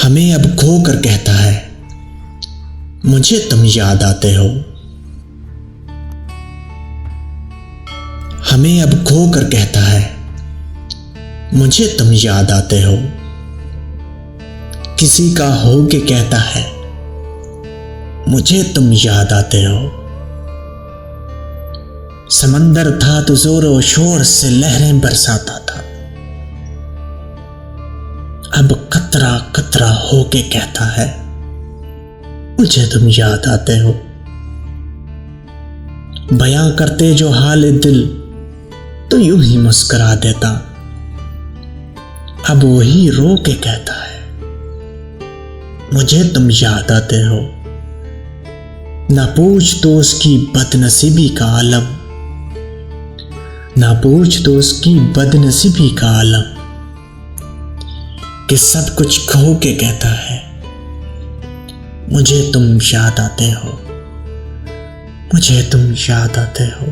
हमें अब खो कर कहता है, मुझे तुम याद आते हो। हमें अब खो कर कहता है, मुझे तुम याद आते हो। किसी का हो के कहता है, मुझे तुम याद आते हो। समंदर था तो जोरों शोर से लहरें बरसाता था, अब कतरा कतरा हो के कहता है, मुझे तुम याद आते हो। बयां करते जो हाल दिल तो यूं ही मुस्कुरा देता, अब वही रो के कहता है, मुझे तुम याद आते हो। ना पूछ तो उसकी बदनसीबी का आलम, ना पूछ तो उसकी बदनसीबी का आलम, कि सब कुछ खो के कहता है, मुझे तुम याद आते हो, मुझे तुम याद आते हो।